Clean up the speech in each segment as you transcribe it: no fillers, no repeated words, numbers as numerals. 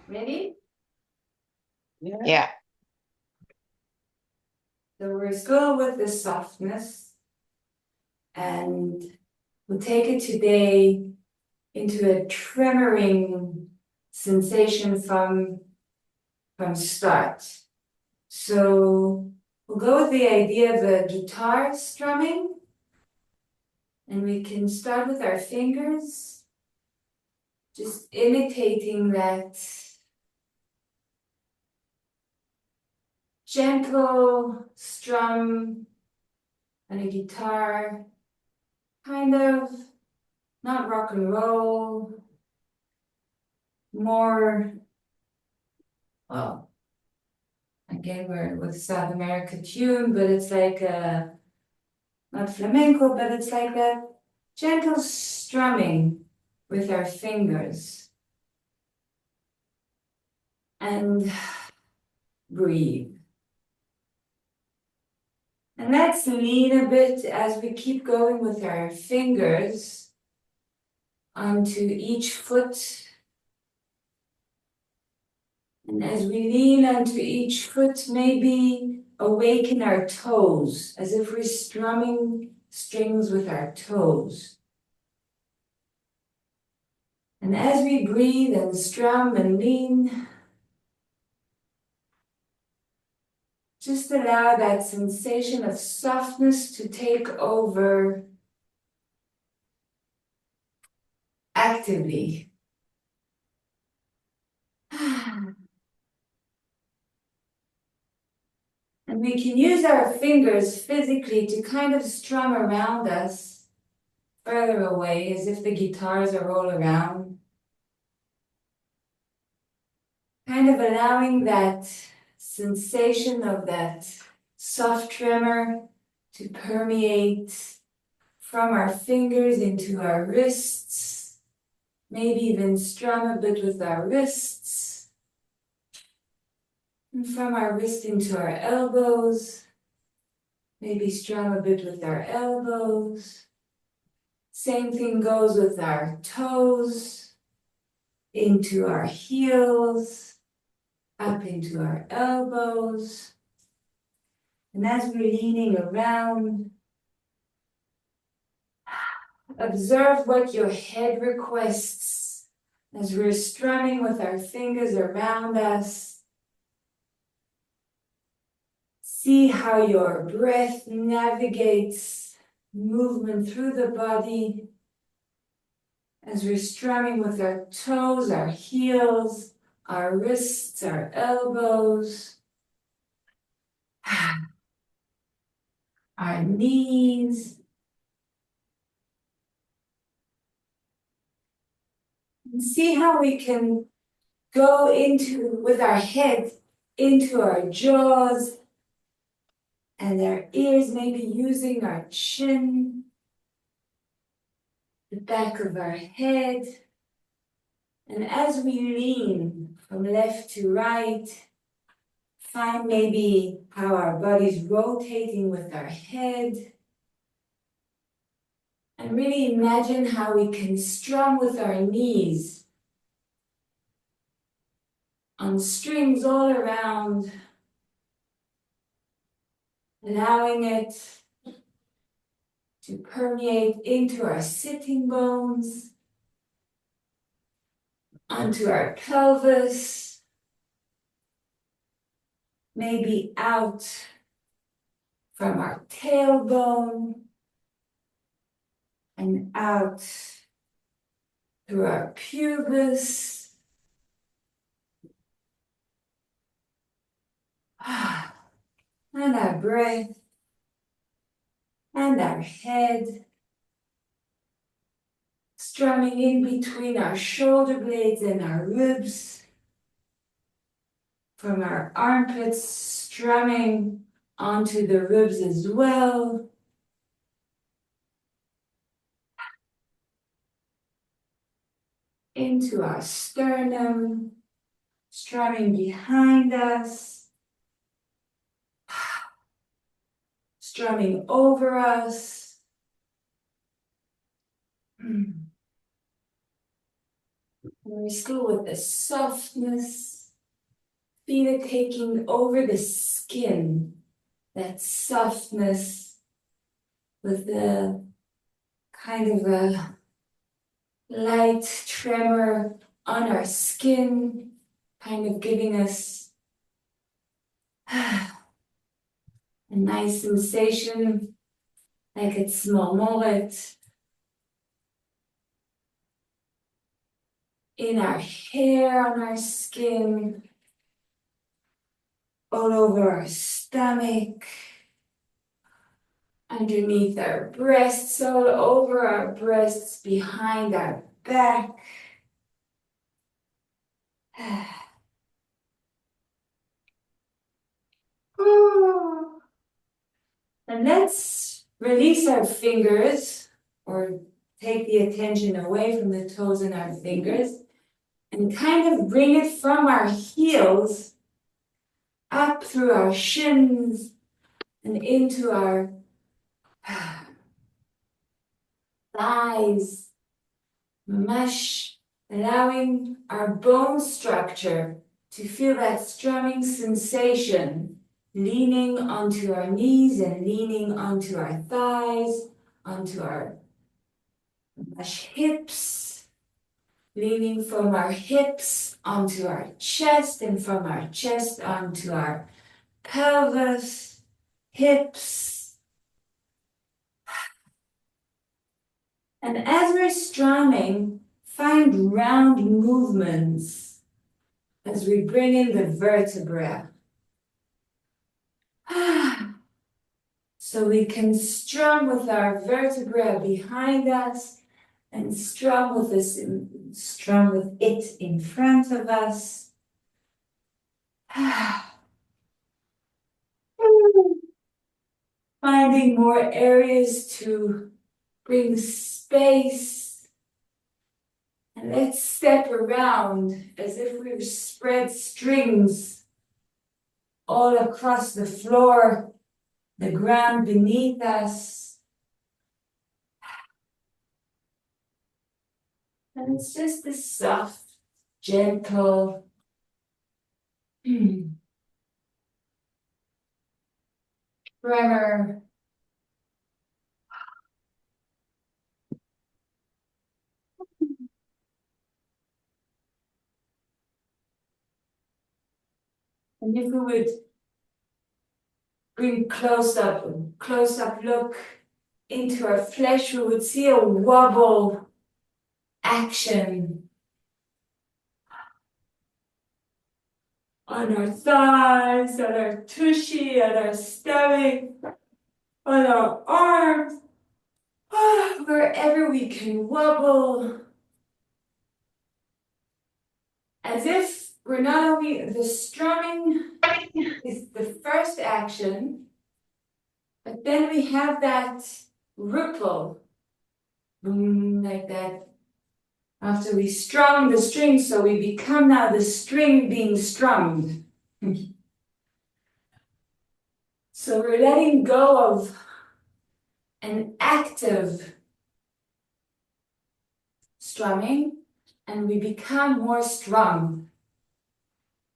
Ready? Yeah. So we're still with the softness, and we'll take it today into a tremoring sensation from start. So we'll go with the idea of a guitar strumming, and we can start with our fingers, just imitating that gentle strum on a guitar, kind of not rock and roll, more, well, again, we're with South America tune, but it's like not flamenco, but it's like that gentle strumming with our fingers. And breathe. And let's lean a bit as we keep going with our fingers onto each foot. And as we lean onto each foot, maybe awaken our toes, as if we're strumming strings with our toes. And as we breathe and strum and lean, just allow that sensation of softness to take over actively. And we can use our fingers physically to kind of strum around us further away, as if the guitars are all around. Kind of allowing that sensation of that soft tremor to permeate from our fingers into our wrists, maybe even strum a bit with our wrists, and from our wrist into our elbows, maybe strum a bit with our elbows. Same thing goes with our toes, into our heels, up into our elbows. And as we're leaning around, observe what your head requests as we're strumming with our fingers around us. See how your breath navigates movement through the body as we're strumming with our toes, our heels, our wrists, our elbows, our knees. And see how we can go into, with our head, into our jaws and our ears, maybe using our chin, the back of our head. And as we lean from left to right, find maybe how our body's rotating with our head. And really imagine how we can strum with our knees on strings all around, allowing it to permeate into our sitting bones, onto our pelvis, maybe out from our tailbone and out through our pubis. And our breath and our head, strumming in between our shoulder blades and our ribs, from our armpits, strumming onto the ribs as well. Into our sternum, strumming behind us, strumming over us. And And we go with the softness. Feel it taking over the skin. That softness with the kind of a light tremor on our skin, kind of giving us a nice sensation, like it's small moment in our hair, on our skin, all over our stomach, underneath our breasts, all over our breasts, behind our back. And let's release our fingers or take the attention away from the toes and our fingers and kind of bring it from our heels up through our shins and into our thighs, mush, allowing our bone structure to feel that strumming sensation, leaning onto our knees and leaning onto our thighs, onto our hips, leaning from our hips onto our chest and from our chest onto our pelvis, hips. And as we're strumming, find round movements as we bring in the vertebra. So we can strum with our vertebra behind us and strum with it in front of us. Finding more areas to bring space. And let's step around as if we've spread strings all across the floor, the ground beneath us. And it's just a soft, gentle tremor. And if we would bring close up look into our flesh, we would see a wobble action on our thighs, on our tushy, on our stomach, on our arms, wherever we can wobble, as if we're not only, the strumming is the first action, but then we have that ripple, boom, like that, after we strum the string, so we become now the string being strummed. So we're letting go of an active strumming, and we become more strummed.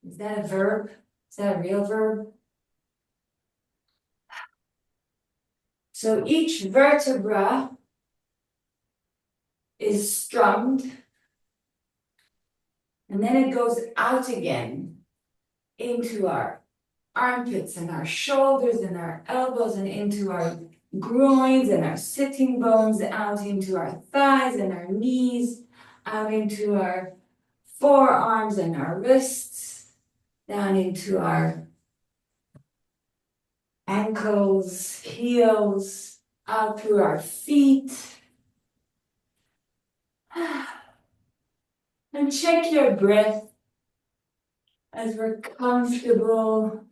Is that a verb? Is that a real verb? So each vertebra is strummed, and then it goes out again into our armpits and our shoulders and our elbows and into our groins and our sitting bones, out into our thighs and our knees, out into our forearms and our wrists, down into our ankles, heels, out through our feet. And check your breath as we're comfortable.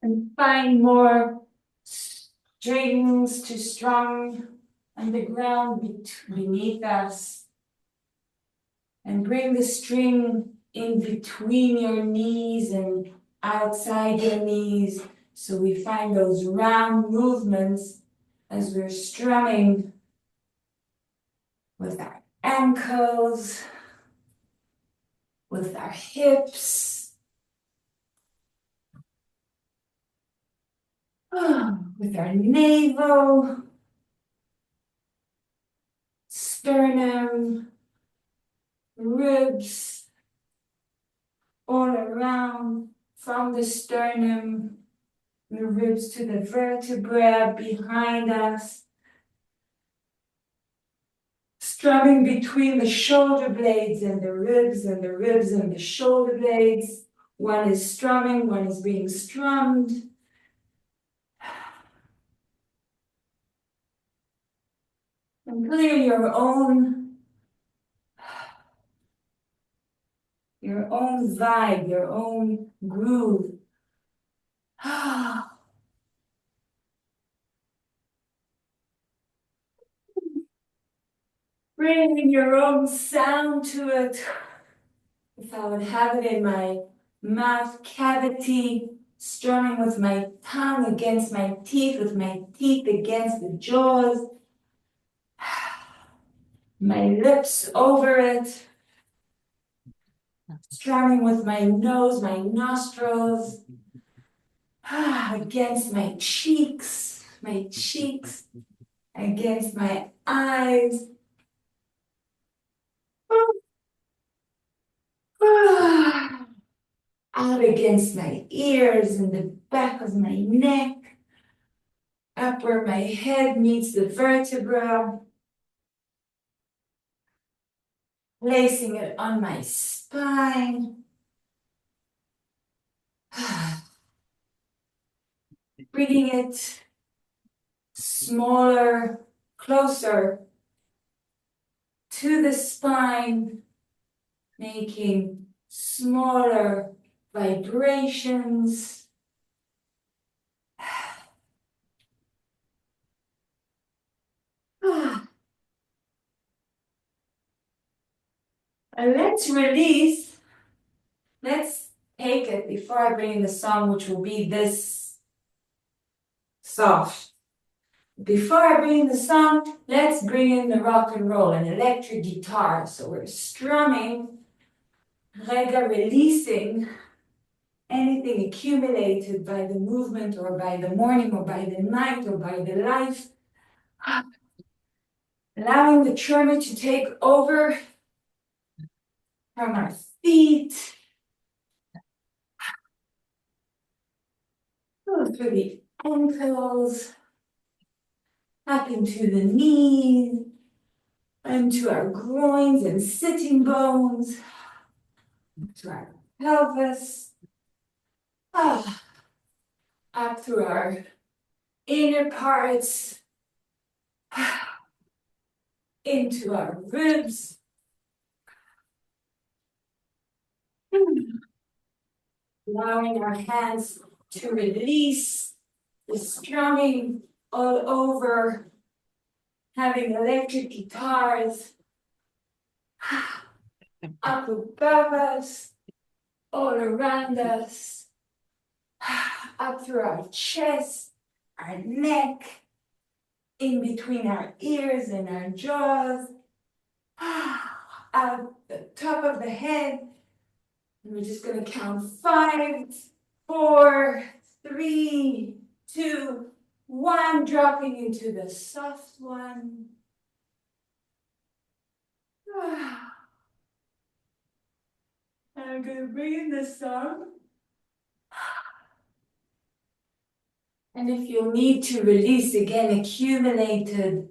And find more strings to strum on the ground beneath us. And bring the string in between your knees and outside your knees. So we find those round movements as we're strumming with our ankles, with our hips, with our navel, sternum, ribs, all around from the sternum, the ribs to the vertebra behind us, strumming between the shoulder blades and the ribs and the ribs and the shoulder blades. One is strumming, one is being strummed. And clear your own vibe, your own groove. Bring in your own sound to it. If I would have it in my mouth cavity, strumming with my tongue against my teeth, with my teeth against the jaws, my lips over it, strumming with my nose, my nostrils, against my cheeks, against my eyes. Out against my ears and the back of my neck, up where my head meets the vertebra, placing it on my spine. Bringing it smaller, closer to the spine, making smaller vibrations. And let's release. Let's take it before I bring in the song, which will be this soft. Before I bring in the song, let's bring in the rock and roll, an electric guitar. So we're strumming, releasing anything accumulated by the movement or by the morning or by the night or by the life. Allowing the tremor to take over from our feet, through the ankles, up into the knees, into our groins and sitting bones, to our pelvis, up through our inner parts, into our ribs, allowing our hands to release the strumming all over, having electric guitars up above us, all around us, up through our chest, our neck, in between our ears and our jaws, out the top of the head. And we're just going to count 5, 4, 3, 2, 1, dropping into the soft one. And I'm going to bring in the song. And if you'll need to release again accumulated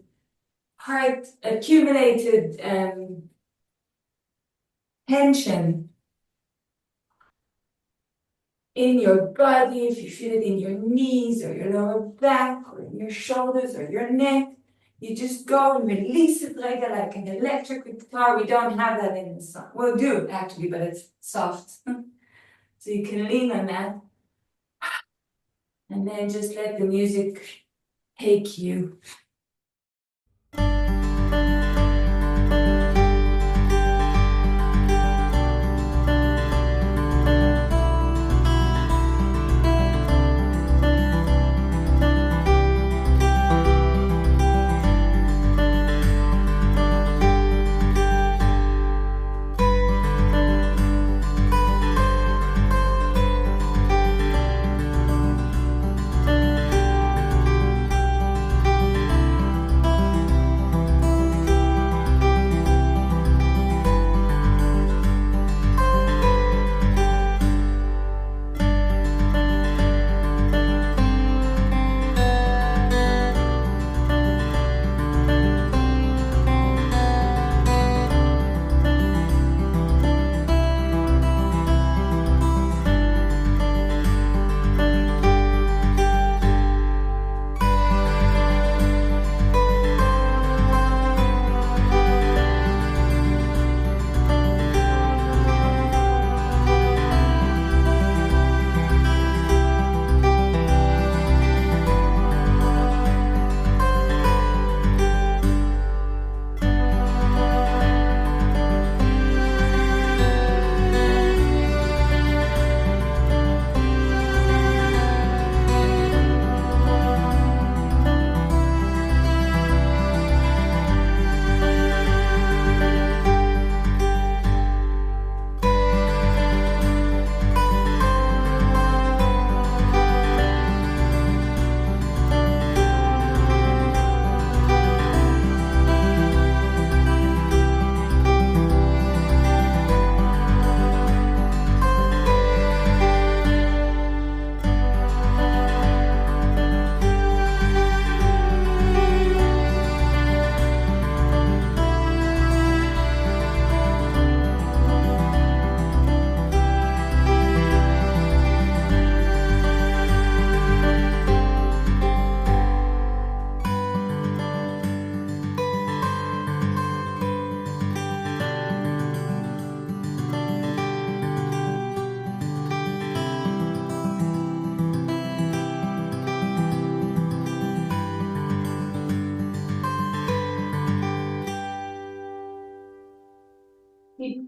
tension in your body, if you feel it in your knees or your lower back or in your shoulders or your neck, you just go and release it like an electric guitar. We don't have that in the song. We'll do actually, but it's soft. So you can lean on that. And then just let the music take you.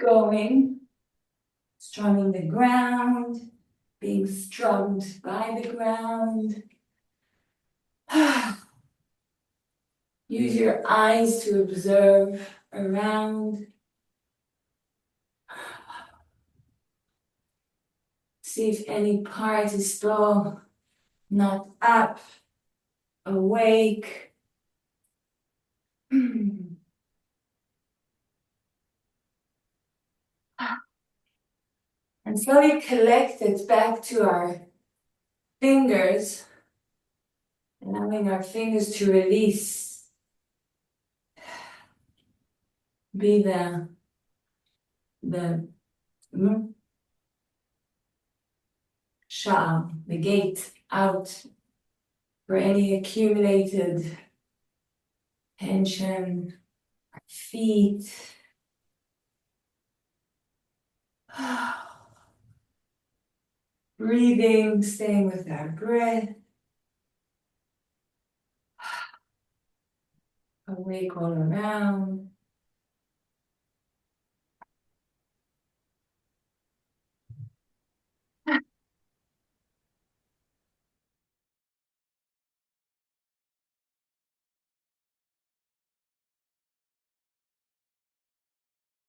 going, strumming the ground, being strummed by the ground. Use your eyes to observe around. See if any part is still not up, awake. And slowly collect it back to our fingers, allowing our fingers to release. Be the sha'al, the gate out for any accumulated tension, our feet. Breathing, staying with our breath. Awake all around.